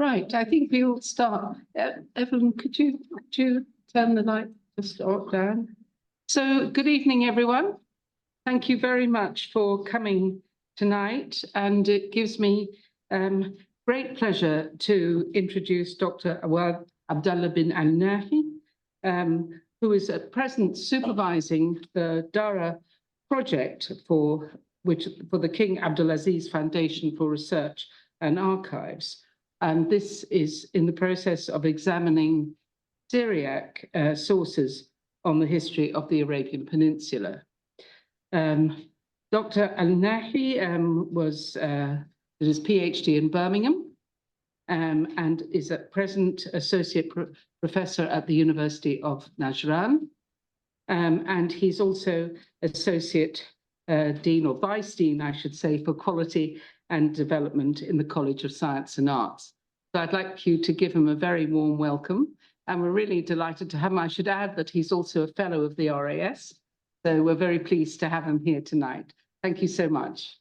Right, I think we will start. Evelyn, could you turn the light just down? So, good evening, everyone. Thank you very much for coming tonight, and it gives me great pleasure to introduce Dr. Awaḍ Abdullah bin Al-Nahee, who is at present supervising the DARAH project for the King Abdulaziz Foundation for Research and Archives. And this is in the process of examining Syriac sources on the history of the Arabian Peninsula. Dr. Al-Nahee did his PhD in Birmingham and is at present Associate Professor at the University of Najran. And he's also Associate Dean, or Vice Dean, I should say, for Quality and Development in the College of Science and Arts. So I'd like you to give him a very warm welcome. And we're really delighted to have him. I should add that he's also a fellow of the RAS. So we're very pleased to have him here tonight. Thank you so much.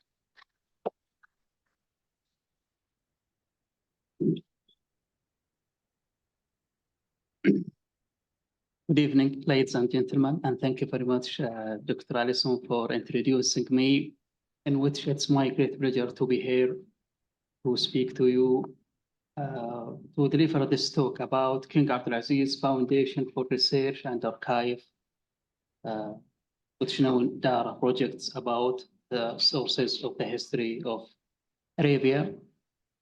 Good evening, ladies and gentlemen, and thank you very much, Dr. Allison, for introducing me, in which it's my great pleasure to be here to speak to you, to deliver this talk about King Abdulaziz Foundation for Research and Archive, which known DARAH projects about the sources of the history of Arabia.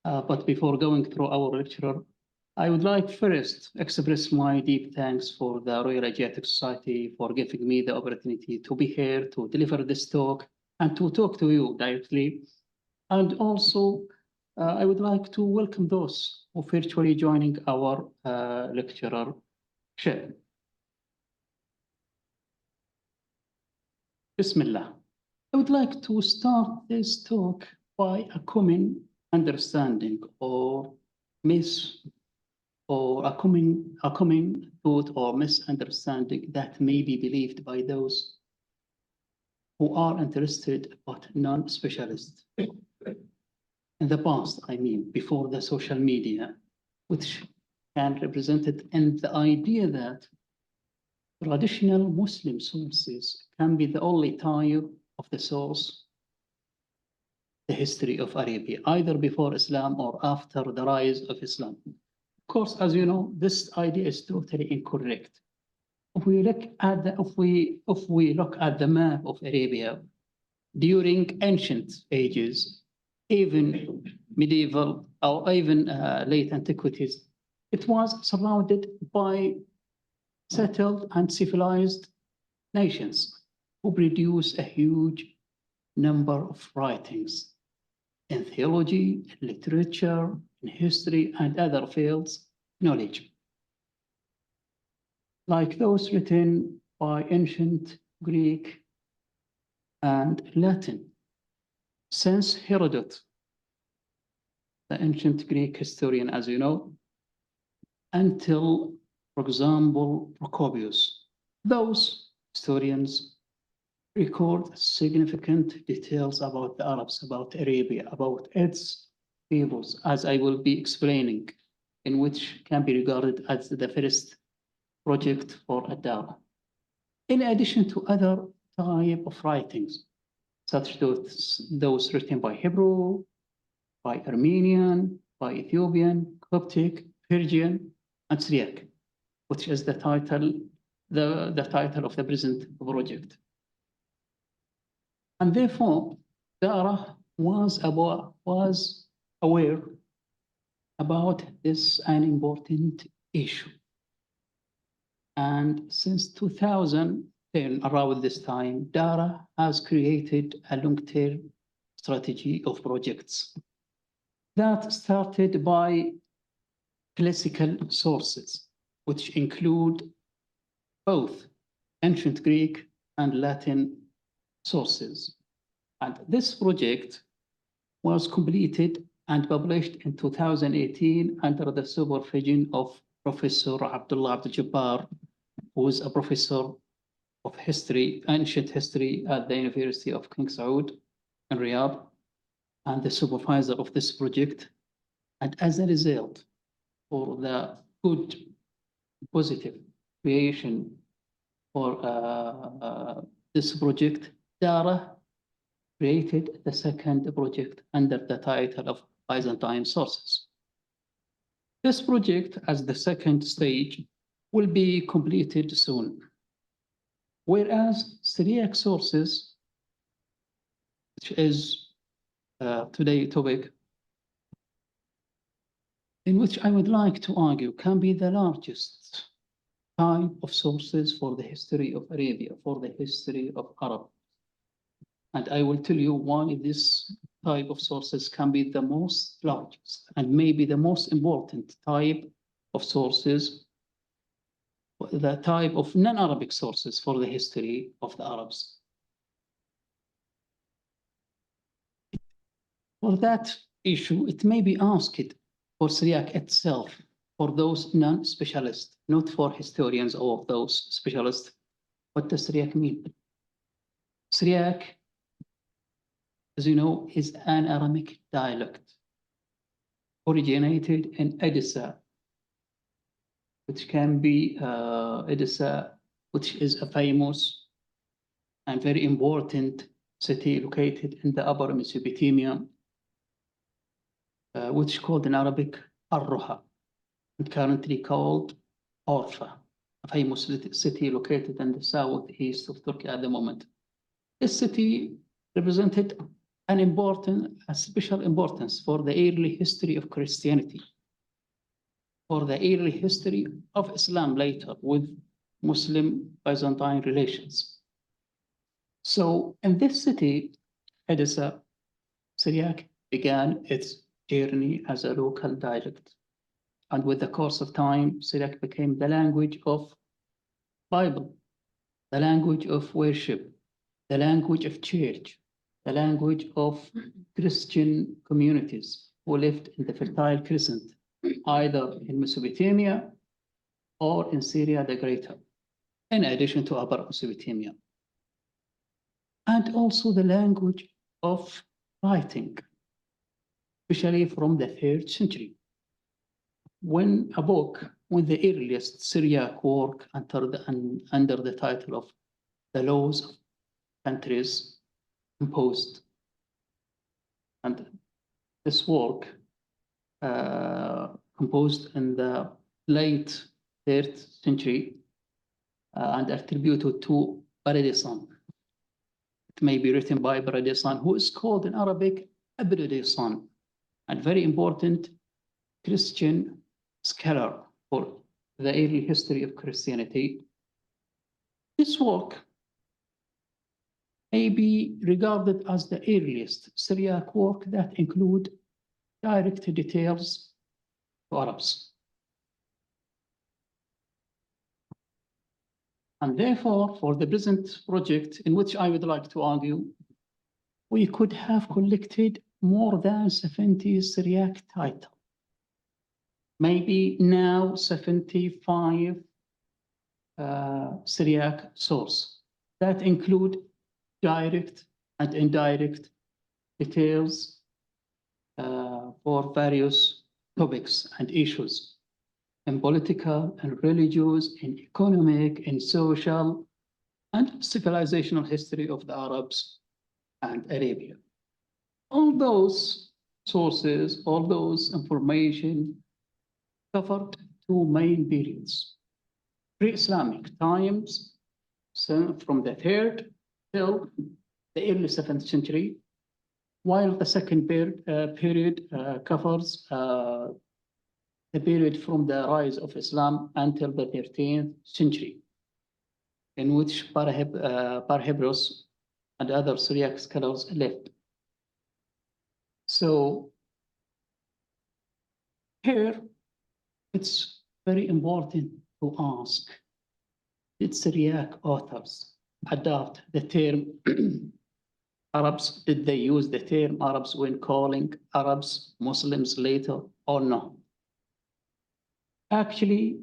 But before going through our lecture, I would like first express my deep thanks for the Royal Asiatic Society for giving me the opportunity to be here to deliver this talk and to talk to you directly. And also, I would like to welcome those who are virtually joining our lecturer share. Bismillah. I would like to start this talk by a common understanding or a common thought or misunderstanding that may be believed by those who are interested but non-specialists. In the past, I mean, before the social media, which can represent it in the idea that traditional Muslim sources can be the only type of the source, the history of Arabia, either before Islam or after the rise of Islam. Of course, as you know, this idea is totally incorrect. If we look at the map of Arabia during ancient ages, even medieval or even late antiquities, it was surrounded by settled and civilized nations who produce a huge number of writings in theology, in literature, in history, and other fields of knowledge, like those written by ancient Greek and Latin. Since Herodotus, the ancient Greek historian, as you know, until, for example, Procopius, those historians record significant details about the Arabs, about Arabia, about its peoples, as I will be explaining, in which can be regarded as the first project for DARAH. In addition to other type of writings, such as those written by Hebrew, by Armenian, by Ethiopian, Coptic, Persian, and Syriac, which is the title of the present project. And therefore, DARAH was aware about this an important issue. And since 2010, around this time, DARAH has created a long-term strategy of projects that started by classical sources, which include both ancient Greek and Latin sources. And this project was completed and published in 2018 under the supervision of Professor Abdullah Abdul Jabbar, who is a professor of history, ancient history at the University of King Saud in Riyadh, and the supervisor of this project. And as a result, for the good, positive creation for this project, DARAH created the second project under the title of Byzantine Sources. This project, as the second stage, will be completed soon. Whereas Syriac Sources, which is today's topic, in which I would like to argue can be the largest type of sources for the history of Arabia, for the history of Arab. And I will tell you why this type of sources can be the most largest and maybe the most important type of sources, the type of non-Arabic sources for the history of the Arabs. For that issue, it may be asked for Syriac itself, for those non-specialists, not for historians or those specialists. What does Syriac mean? Syriac, as you know, is an Aramic dialect originated in Edessa, which can be Edessa, which is a famous and very important city located in the upper Mesopotamia, which is called in Arabic Ar-Ruha, and currently called Orfa, a famous city located in the southeast of Turkey at the moment. This city represented a special importance for the early history of Christianity, for the early history of Islam later with Muslim-Byzantine relations. So in this city, Edessa, Syriac began its journey as a local dialect. And with the course of time, Syriac became the language of Bible, the language of worship, the language of church, the language of Christian communities who lived in the Fertile Crescent, either in Mesopotamia or in Syria the Greater, in addition to Upper Mesopotamia. And also the language of writing, especially from the 3rd century, when a book with the earliest Syriac work under the title of The Laws of Countries composed. And this work composed in the late 3rd century and attributed to Baradissan. It may be written by Baradissan, who is called in Arabic Abradissan, and very important Christian scholar for the early history of Christianity. This work may be regarded as the earliest Syriac work that include direct details to Arabs. And therefore, for the present project, in which I would like to argue, we could have collected more than 70 Syriac titles, maybe now 75 Syriac sources that include direct and indirect details for various topics and issues in political and religious, in economic, in social, and civilizational history of the Arabs and Arabia. All those sources, all those information covered 2 main periods. Pre-Islamic times, so from the 3rd till the early 7th century, while the second period covers the period from the rise of Islam until the 13th century, in which Parhebros and other Syriac scholars lived. So here, it's very important to ask, did Syriac authors adopt the term Arabs? Did they use the term Arabs when calling Arabs Muslims later or not? Actually,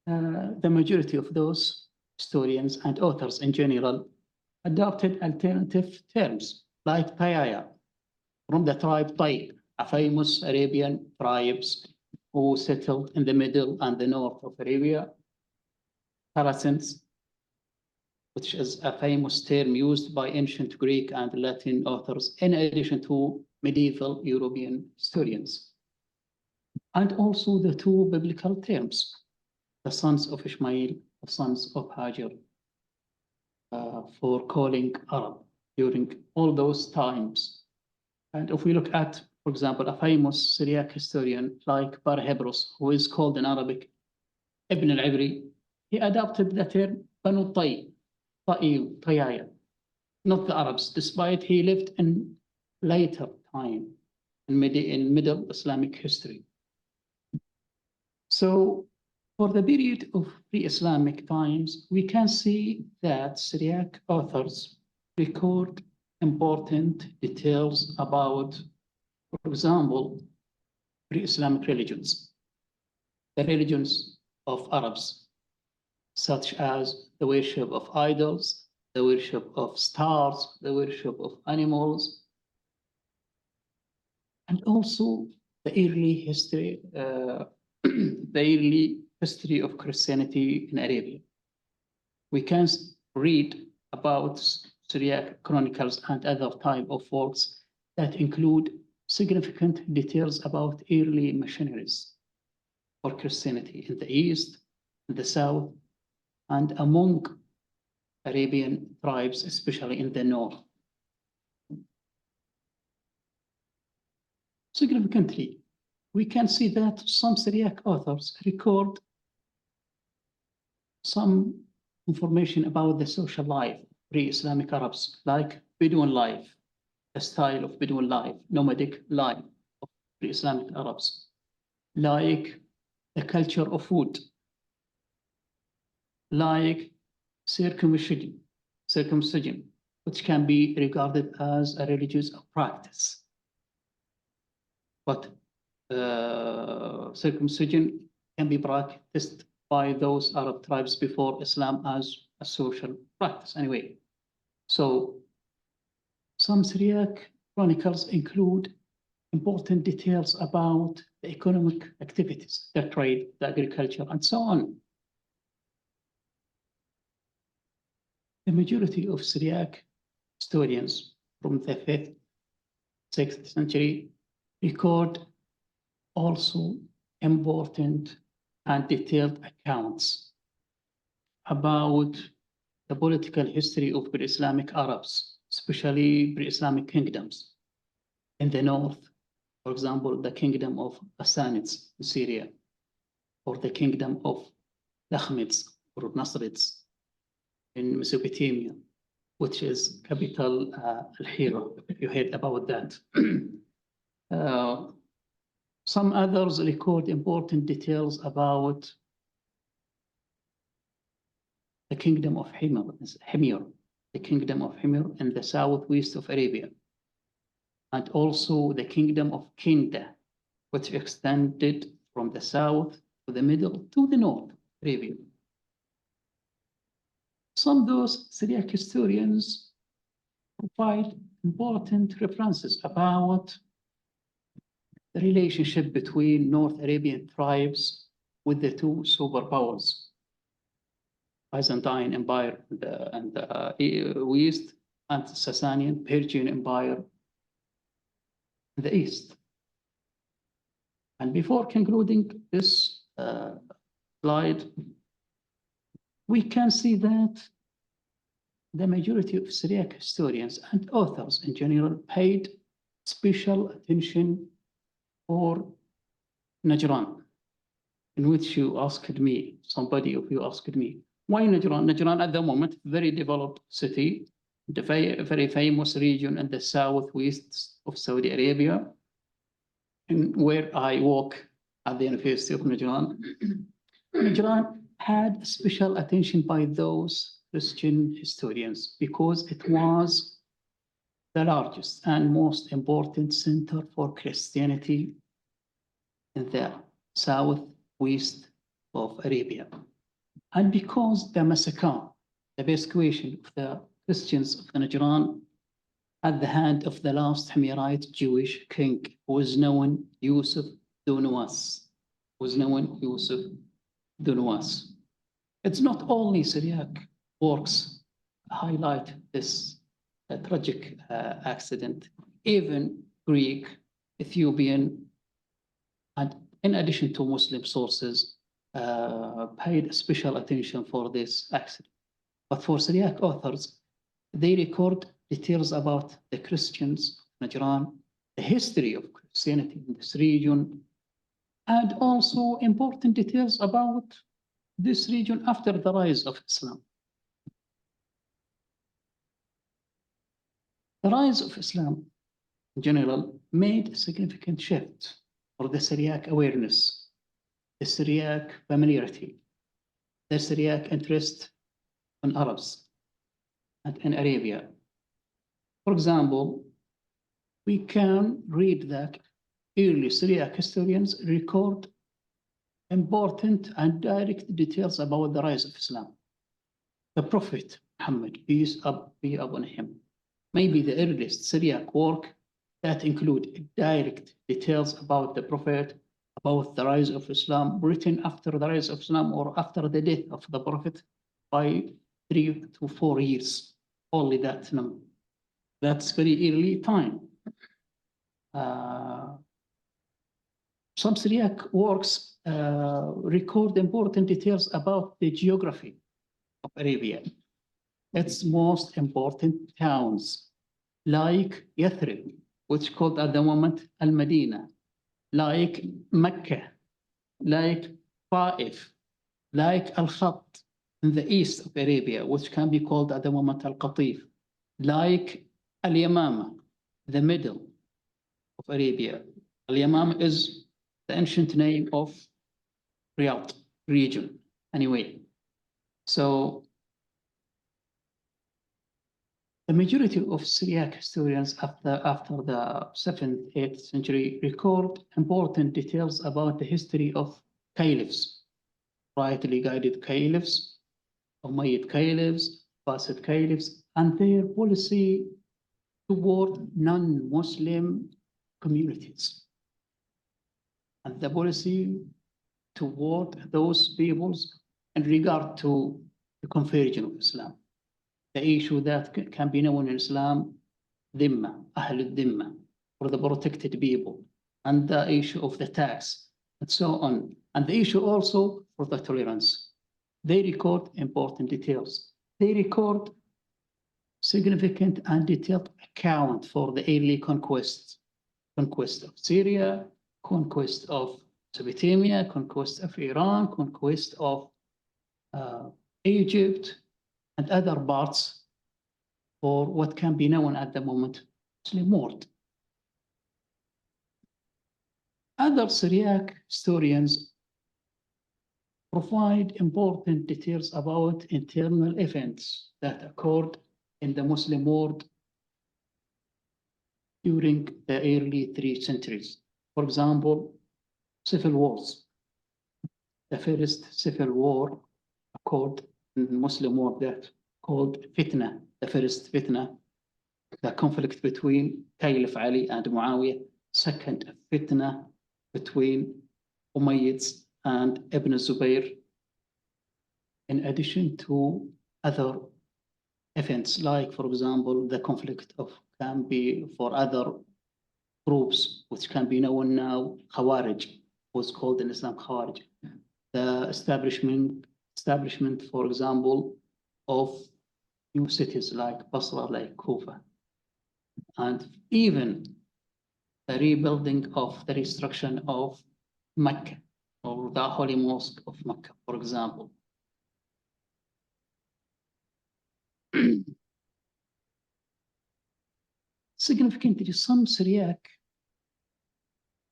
the majority of those historians and authors in general adopted alternative terms like Tayaya from the tribe Tayyib, a famous Arabian tribes who settled in the middle and the north of Arabia, Saracens, which is a famous term used by ancient Greek and Latin authors, in addition to medieval European historians. And also the two biblical terms, the sons of Ishmael, the sons of Hajar, for calling Arab during all those times. And if we look at, for example, a famous Syriac historian like Barhebros, who is called in Arabic Ibn al-Ibri, he adopted the term Banu Tayyaya, not the Arabs, despite he lived in later time in middle Islamic history. So for the period of pre-Islamic times, we can see that Syriac authors record important details about, for example, pre-Islamic religions, the religions of Arabs, such as the worship of idols, the worship of stars, the worship of animals, and also the early history, of Christianity in Arabia. We can read about Syriac chronicles and other type of works that include significant details about early missionaries for Christianity in the East, in the South, and among Arabian tribes, especially in the North. Significantly, we can see that some Syriac authors record some information about the social life of pre-Islamic Arabs, like Bedouin life, the style of Bedouin life, nomadic life of pre-Islamic Arabs, like the culture of food, like circumcision, which can be regarded as a religious practice. But circumcision can be practiced by those Arab tribes before Islam as a social practice anyway. So some Syriac chronicles include important details about the economic activities, the trade, the agriculture, and so on. The majority of Syriac historians from the 5th, 6th century record also important and detailed accounts about the political history of pre-Islamic Arabs, especially pre-Islamic kingdoms in the north. For example, the kingdom of Sassanids in Syria, or the kingdom of Lakhmids or Nasrids in Mesopotamia, which is capital Al-Hira, if you heard about that. Some others record important details about the kingdom of Himyar, the kingdom of Himyar in the southwest of Arabia, and also the kingdom of Kinda, which extended from the south to the middle to the north of Arabia. Some of those Syriac historians provide important references about the relationship between North Arabian tribes with the two superpowers, Byzantine Empire and the West, and Sasanian Persian Empire in the East. And before concluding this slide, we can see that the majority of Syriac historians and authors in general paid special attention for Najran, in which you asked me, somebody of you asked me, why Najran? Najran at the moment, very developed city, the very famous region in the southwest of Saudi Arabia, and where I work at the University of Najran. Najran had special attention by those Christian historians because it was the largest and most important center for Christianity in the southwest of Arabia. And because the massacre, the persecution of the Christians of the Najran at the hand of the last Himyarite Jewish king, who is known Yusuf Dunuwas. It's not only Syriac works highlight this tragic accident, even Greek, Ethiopian, and in addition to Muslim sources, paid special attention for this accident. But for Syriac authors, they record details about the Christians of Najran, the history of Christianity in this region, and also important details about this region after the rise of Islam. The rise of Islam in general made a significant shift for the Syriac awareness, the Syriac familiarity, the Syriac interest in Arabs and in Arabia. For example, we can read that early Syriac historians record important and direct details about the rise of Islam. The Prophet Muhammad, peace be upon him, may be the earliest Syriac work that include direct details about the Prophet, about the rise of Islam, written after the rise of Islam or after the death of the Prophet by 3 to 4 years, only that number. That's very early time. Some Syriac works record important details about the geography of Arabia, its most important towns, like Yathrib, which called at the moment Al-Madina, like Mecca, like Ta'if, like Al-Khat in the east of Arabia, which can be called at the moment Al-Qatif, like Al-Yamama, the middle of Arabia. Al-Yamama is the ancient name of Riyadh region, anyway. So the majority of Syriac historians after the 7th, 8th century record important details about the history of caliphs, rightly guided caliphs, Umayyad caliphs, Abbasid caliphs, and their policy toward non-Muslim communities, and the policy toward those peoples in regard to the conversion of Islam. The issue that can be known in Islam, Dhimma, Ahl al-Dhimma, or the protected people, and the issue of the tax, and so on. And the issue also for the tolerance. They record important details. They record significant and detailed account for the early conquest of Syria, conquest of Mesopotamia, conquest of Iran, conquest of Egypt, and other parts for what can be known at the moment Muslim world. Other Syriac historians provide important details about internal events that occurred in the Muslim world during the early 3 centuries. For example, civil wars. The first civil war occurred in the Muslim world that called Fitna, the first Fitna, the conflict between Caliph Ali and Muawiyah, second Fitna between Umayyads and Ibn Zubayr, in addition to other events like, for example, the conflict of can be for other groups, which can be known now, Khawarij, was called in Islam Khawarij. The establishment, for example, of new cities like Basra, like Kufa, and even the rebuilding of the destruction of Mecca, or the Holy Mosque of Mecca, for example. Significantly, some Syriac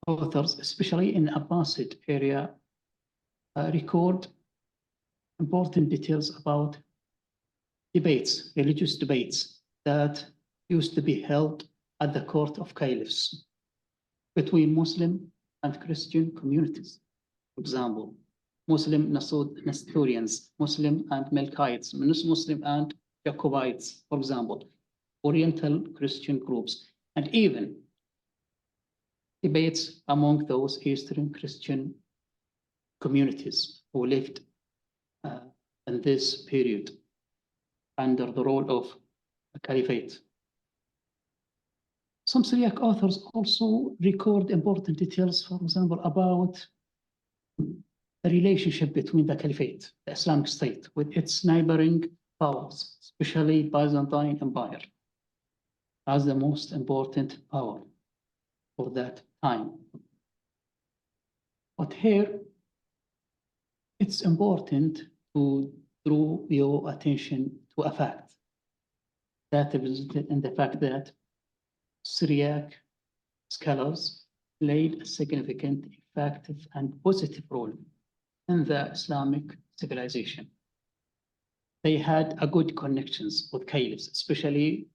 authors, especially in Abbasid area, record important details about debates, religious debates that used to be held at the court of caliphs between Muslim and Christian communities. For example, Muslim Nestorians, Muslim and Melkites, Muslim and Jacobites, for example. Oriental Christian groups, and even debates among those Eastern Christian communities who lived in this period under the role of a caliphate. Some Syriac authors also record important details, for example, about the relationship between the caliphate, the Islamic State, with its neighboring powers, especially Byzantine Empire, as the most important power for that time. But here, it's important to draw your attention to a fact that is in the fact that Syriac scholars played a significant, effective, and positive role in the Islamic civilization. They had a good connections with caliphs, especially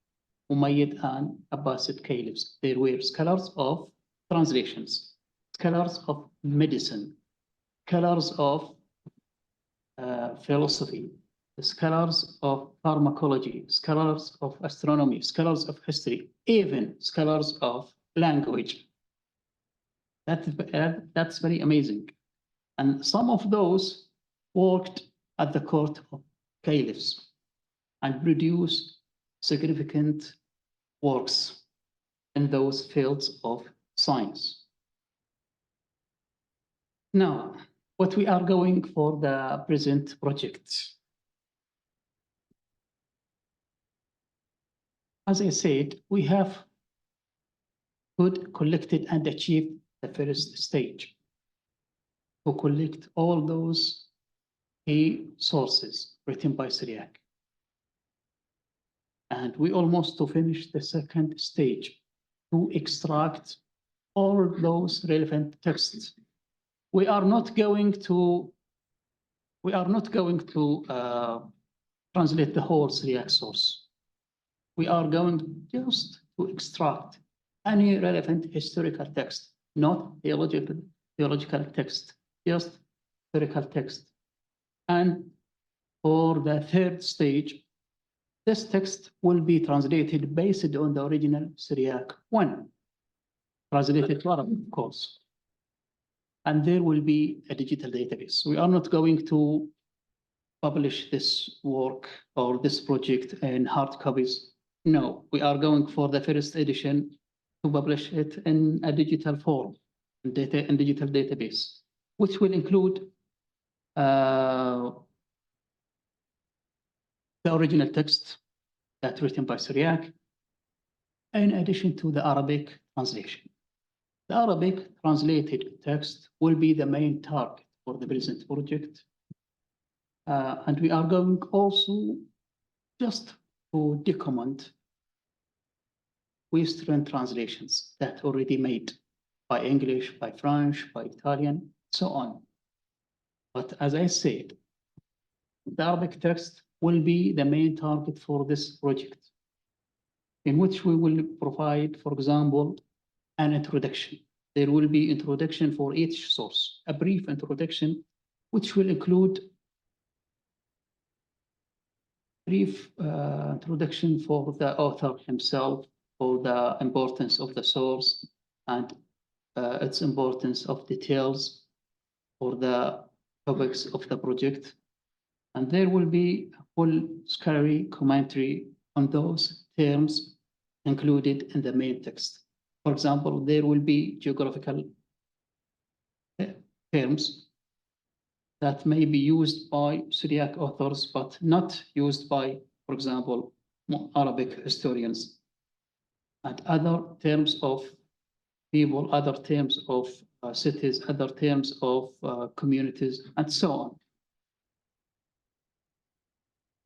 Umayyad and Abbasid caliphs. They were scholars of translations, scholars of medicine, scholars of philosophy, scholars of pharmacology, scholars of astronomy, scholars of history, even scholars of language. That's very amazing. And some of those worked at the court of caliphs and produced significant works in those fields of science. Now, what we are going for the present project. As I said, we have collected and achieved the first stage to collect all those key sources written by Syriac. And we almost to finish the second stage to extract all those relevant texts. We are not going to translate the whole Syriac source. We are going just to extract any relevant historical text, not theological text, just historical text. And for the third stage, this text will be translated based on the original Syriac one, translated to Arabic, of course. And there will be a digital database. We are not going to publish this work or this project in hard copies. No, we are going for the first edition to publish it in a digital form, in digital database, which will include the original text that's written by Syriac, in addition to the Arabic translation. The Arabic translated text will be the main target for the present project. And we are going also just to document Western translations that already made by English, by French, by Italian, so on. But as I said, the Arabic text will be the main target for this project, in which we will provide, for example, an introduction. There will be introduction for each source, a brief introduction, which will include brief introduction for the author himself, for the importance of the source and its importance of details for the topics of the project. And there will be a full scholarly commentary on those terms included in the main text. For example, there will be geographical terms that may be used by Syriac authors, but not used by, for example, Arabic historians, and other terms of people, other terms of cities, other terms of communities, and so on.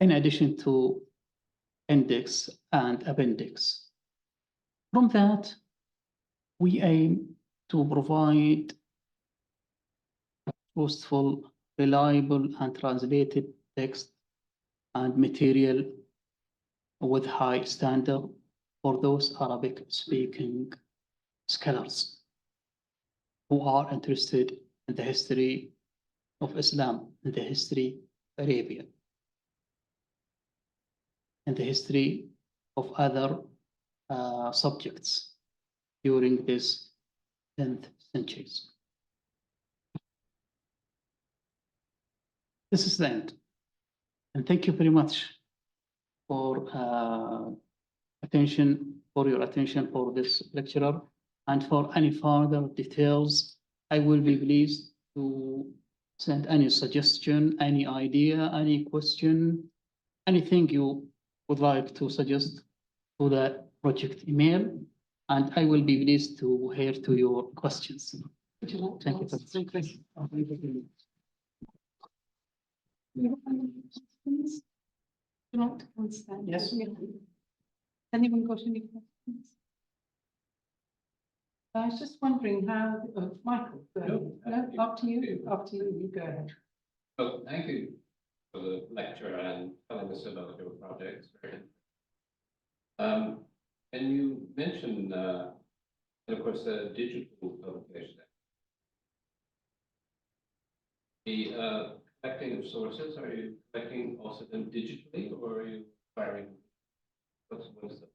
In addition to index and appendix. From that, we aim to provide truthful, reliable, and translated text and material with high standard for those Arabic-speaking scholars who are interested in the history of Islam, in the history of Arabia, and the history of other subjects during this 10th centuries. This is the end. And thank you very much for your attention for this lecturer. And for any further details, I will be pleased to send any suggestion, any idea, any question, anything you would like to suggest to the project email, and I will be pleased to hear to your questions. Would you like to Thank you. ask some questions? Would you like to understand? Yes. Anyone got any questions? I was just wondering how, Michael, go ahead. No, up to you, you go ahead. Well, thank you for the lecture and telling us about your projects. And you mentioned, of course, the digital publication. The collecting of sources, are you collecting also them digitally, or are you acquiring? What is the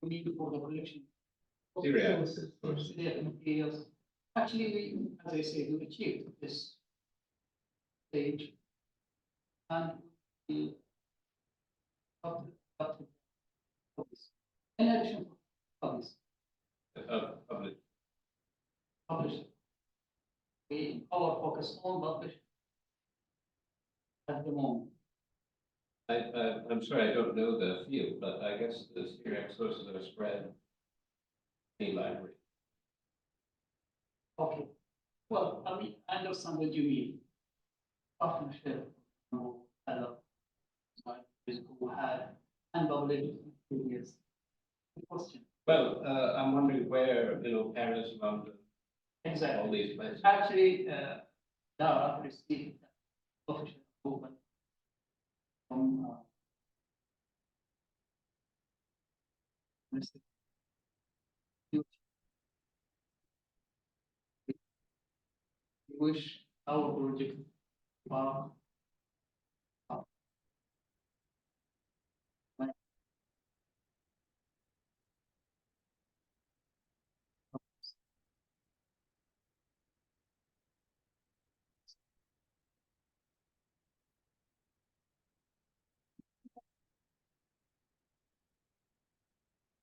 We need for the collection of Syriac sources, sources. Syriac materials. Actually, we, as I said, we achieved this stage, and we in addition to publish, public? publish. Our focus on publish at the moment. I'm sorry, I don't know the field, but I guess the Syriac sources are spread in the library. Okay. Well, I understand what you mean. Partnership, other who had unpublished previous question. Well, I'm wondering where, Paris, London, all Exactly. these places. Actually, DARAH received official approval from Mr. We wish our project are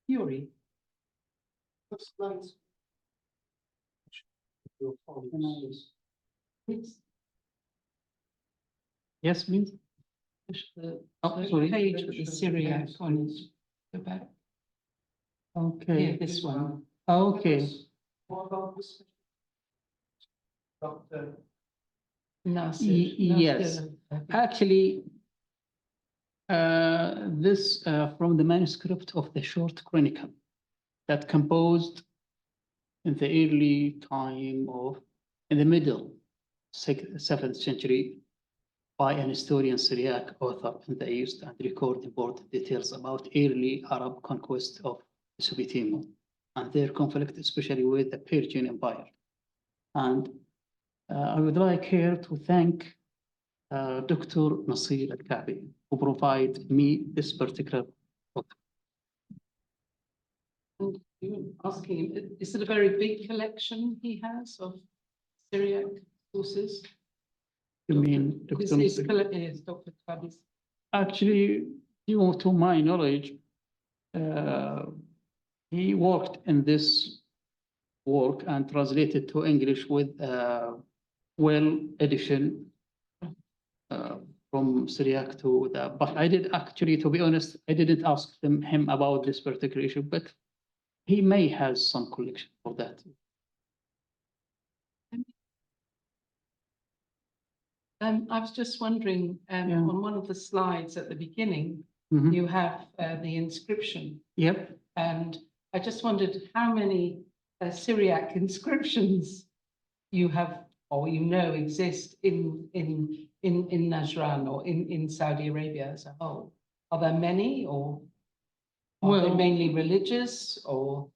Yuri, please. yes, please. The sorry. page with the Syriac on it. Go back. Okay. Yeah, this one. Okay. Nasir. Yes. Actually, this from the manuscript of the short chronicle that composed in the early time of, in the middle 7th century by an historian Syriac author in the East, and record important details about early Arab conquest of Mesopotamia and their conflict, especially with the Persian Empire. And I would like here to thank Dr. Nasir Al-Ka'bi, who provided me this particular book. And you asking him, is it a very big collection he has of Syriac sources? You mean Dr. Nasir? Yes, Dr. Khabi's. Actually, to my knowledge, he worked in this work and translated to English with well edition from Syriac to the, but I did actually, to be honest, I didn't ask him about this particular issue, but he may have some collection for that. I was just wondering, Yeah. on one of the slides at the beginning, Mhm. you have the inscription, Yep. and I just wondered how many Syriac inscriptions you have or exist in Najran or in Saudi Arabia as a whole. Are there many, or are they Well- mainly religious, or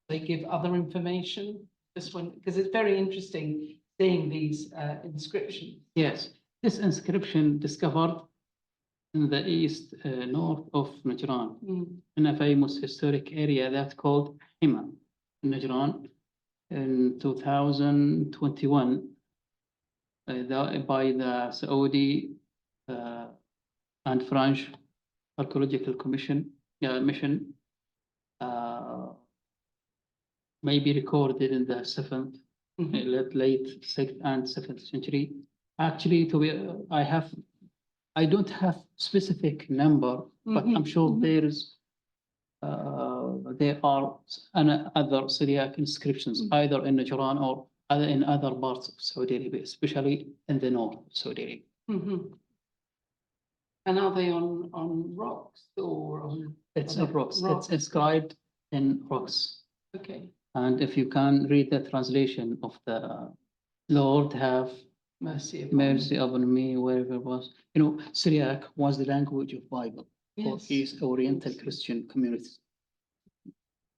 they give other information? Just one, because it's very interesting seeing these inscriptions. Yes, this inscription discovered in the east, north of Najran, Mm. in a famous historic area that's called Hima, Najran, in 2021, by the Saudi and French Archaeological mission, maybe recorded in the late 6th and 7th century. Actually, I don't have specific number, but I'm sure there are other Syriac inscriptions, either in Najran or in other parts of Saudi Arabia, especially in the north of Saudi Arabia. And are they on rocks or on? It's are a they rocks. It's inscribed in rocks. Okay. And if you can read the translation of the Lord have Mercy upon me, wherever it was. You know, Syriac was the language of Bible for Yes. East Oriental Yes. Christian communities.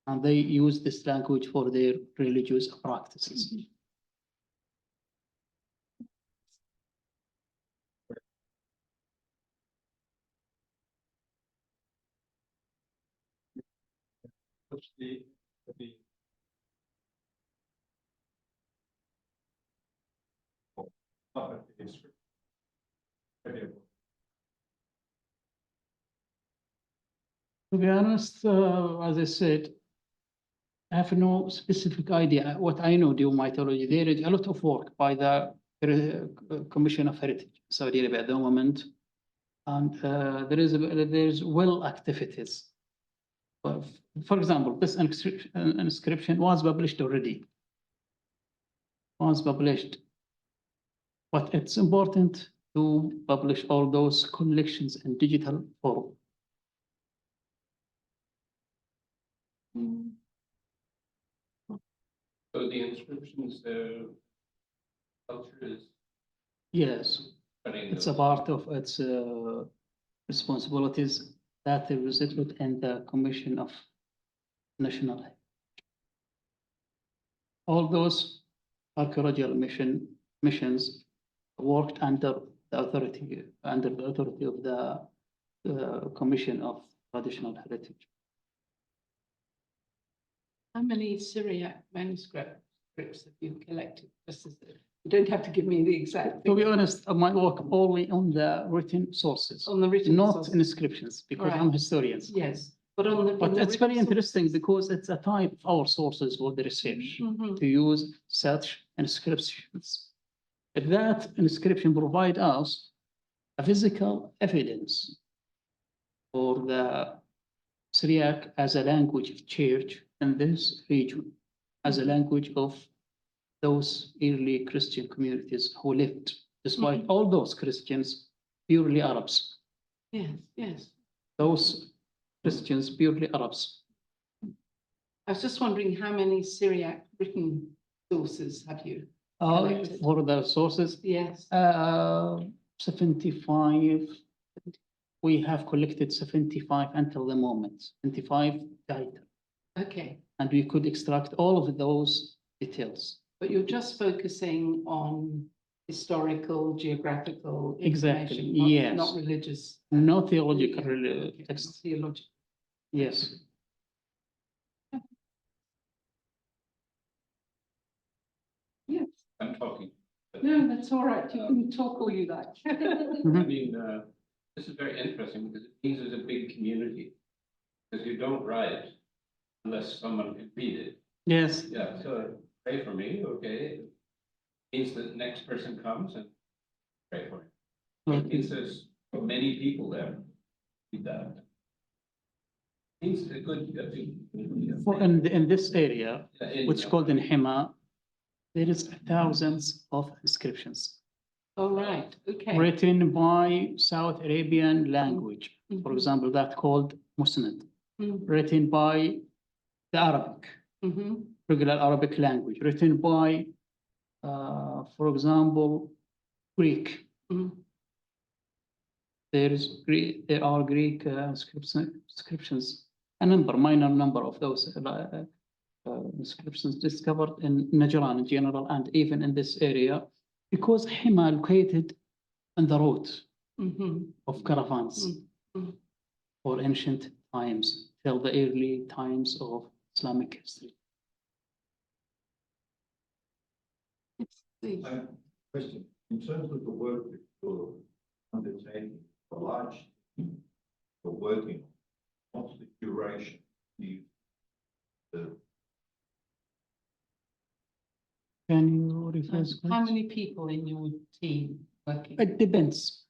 And they use this language for their religious practices. What's the history? To be honest, as I said, I have no specific idea. What I know, due mythology, there is a lot of work by the Commission of Heritage in Saudi Arabia at the moment, and there is well activities. For example, this inscription was published already. But it's important to publish all those collections in digital form. So the inscriptions, the culture is. Yes, it's a part of its responsibilities that are visited in the Commission of National Heritage. All those archaeological missions worked under the authority of the Commission of Traditional Heritage. How many Syriac manuscripts have you collected? You don't have to give me the exact. To be honest, I might work only on the written sources, On the written not sources. inscriptions, because Right. I'm a historian. Yes, but on the. But it's very interesting because it's a type of our sources for the research to use such inscriptions. That inscription provide us a physical evidence for the Syriac as a language of church in this region, as a language of those early Christian communities who lived, despite all those Christians, purely Arabs. Yes, yes. Those Christians, purely Arabs. I was just wondering how many Syriac written sources have you? Collected. For the sources, Yes. 75. We have collected 75 until the moment, 75 data. Okay, And we could extract all of those details. but you're just focusing on historical, geographical Exactly, information, not, yes. not religious. No theological Okay, texts. not theological. Yes. Yes. I'm talking. No, that's all right. You can talk all you like. I mean, this is very interesting because it means there's a big community. Because you don't write unless someone can read it. Yes. Yeah, so pray for me, okay. Means the next person comes and pray for him. It means there's many people there. Read that. Means a good. In this area, which called in Hima, there is thousands of inscriptions. All right, okay. Written by South Arabian language. For example, that called Musnad. Written by the Arabic, regular Arabic language. Written by, for example, Greek. There are Greek inscriptions, a minor number of those inscriptions discovered in Najran in general, and even in this area, because Hima located on the road of caravans for ancient times till the early times of Islamic history. Question, in terms of the work that you're undertaking, the large team you're working on, what's the duration? Can you rephrase? How many people in your team working? It depends,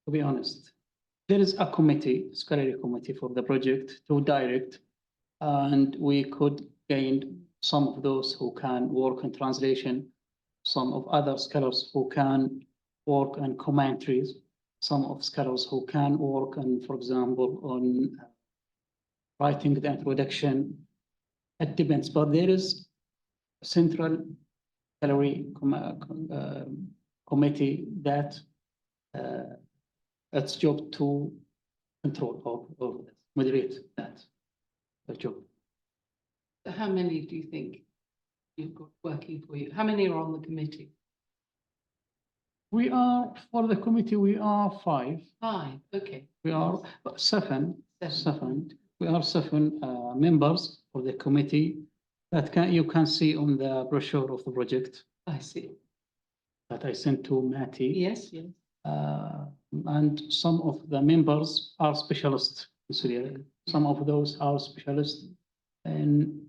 to be honest. There is a committee, scholarly committee for the project to direct, and we could gain some of those who can work on translation, some of other scholars who can work on commentaries, some of scholars who can work on, for example, on writing the introduction. It depends, but there is a central scholarly committee that its job to control or moderate that job. How many do you think you've got working for you? How many are on the committee? We are, for the committee, we are 5. 5, okay. We are seven. Seven. We are 7 members for the committee that you can see on the brochure of the project I see. that I sent to Nahee. Yes, yes. And some of the members are specialists in Syria. Some of those are specialists in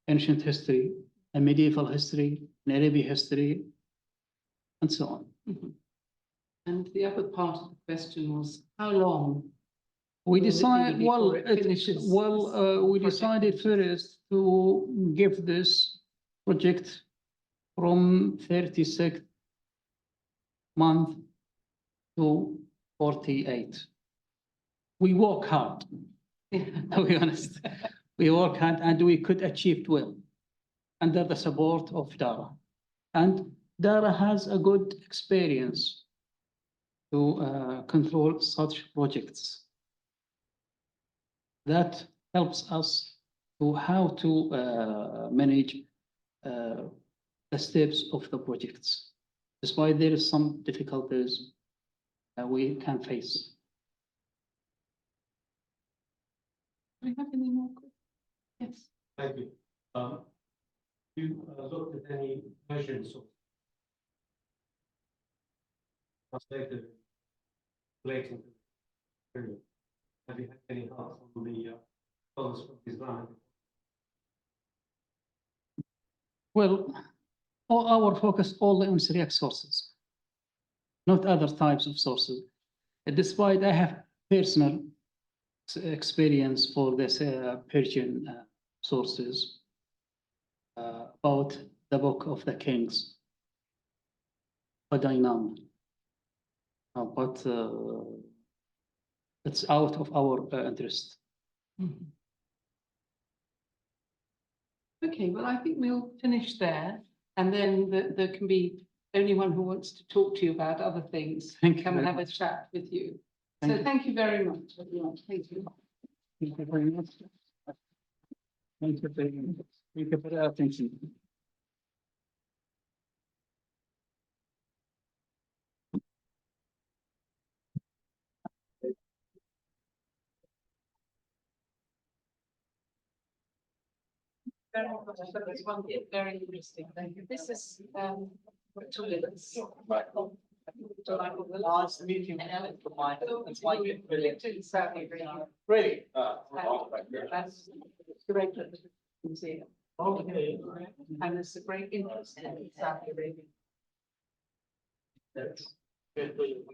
ancient history, and medieval history, and Arabic history, and so on. And the other part of the question was, how long? We will it decide, be well, before it finishes we this decided project? first to give this project from 36 months to 48. We work hard, to be honest. We work hard and we could achieve it well under the support of DARAH. And DARAH has a good experience to control such projects. That helps us to how to manage the steps of the projects. Despite there is some difficulties we can face. Do we have any more questions? Yes. Thank you. You looked at any measures of translated relating to the period? Have you had any help from the scholars from Islam? Well, all our focus only on Syriac sources, not other types of sources. Despite I have personal experience for this Persian sources about the Book of the Kings, but I know, but it's out of our interest. Okay, well, I think we'll finish there, and then there can be anyone who wants to talk to you about other things. Thank you Come and very have a chat with you. Thank So you. thank you very much, everyone. Thank you. Thank you very much. Thank you very much. Thank you for your attention. Very much. So this one is very interesting. Thank you. This is to Liz. Last meeting. That's why you brilliant. Really? That's That's great at the museum. okay. And there's a great interest in Saudi Arabia. That's good for you.